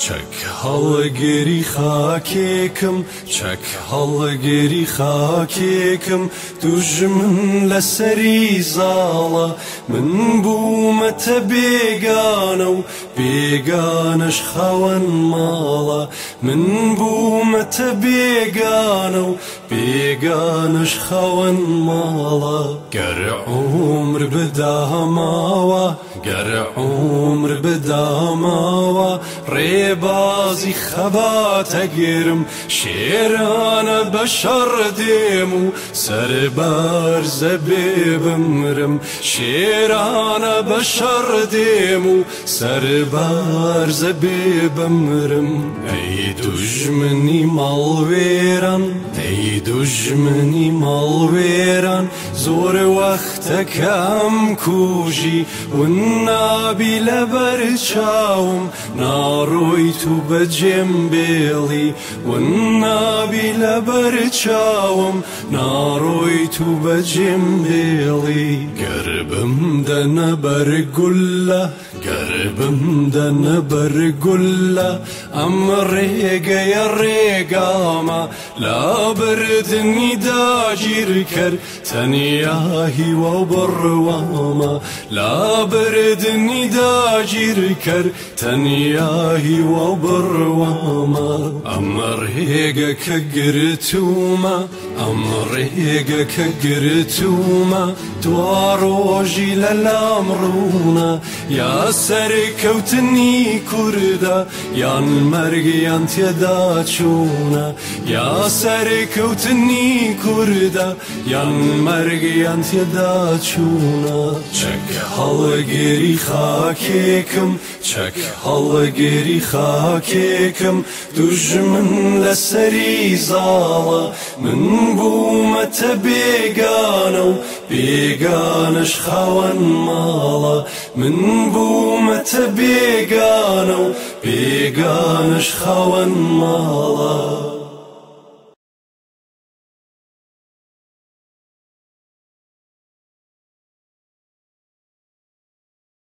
چەک هەڵگێری خاکێکم چەک هەڵگێری خاکێکم دوژمن لەسەری زاڵە من بوومەتە بێگانە و بێگانەش خاوەن ماڵە من بوومەتە بێگانە و بێگانەش خاوەن ماڵە گەر عومر بداماوە گەر عومر بداماوە ڕێبازی خەباتە گێرم شێرانە بەشەڕ دێم و سەربارزە بێ بمرم شێرانە بەشەڕ دێم و سەربارزە بێ بمرم ئەی دوژمنی ماڵوێران ئەی دوژمنی ماڵوێران زۆر وەختەکەم کوژی ون نابی لەبەر چاوم ناڕۆی تو بەجێم بێڵی ون نابی لەبەر چاوم ناڕۆی تو بەجێم بێڵی گەر بمدەنە بەر گولە گەر بمدەنە بەر گولە ئەم ڕێگەیە ڕێگامە لابردنی داگیر کرد تەنیا هیوا و بڕوامە لابردنی داگیر کرد تەنیا هیوا و بڕوامە ئەم ڕێگەکە گرتومە ئەم ڕێگەکە گرتومە دوا ڕۆژی لەلام ڕوونە یا سەرکەوتنی کووردە یان مەرگیان تێدا چوونە یا سەرکەوتنی کووردە یان مەرگیان تێدا چوونە چەک هەڵگێری خاکێکم چەک هەڵگێری خاکێکم دوژمن لەسەری زاڵە من بوومەتە بێگانە و بێگانەش خاوەن ماڵە من بوومەتە بێگانە و بێگانەش خاوەن ماڵە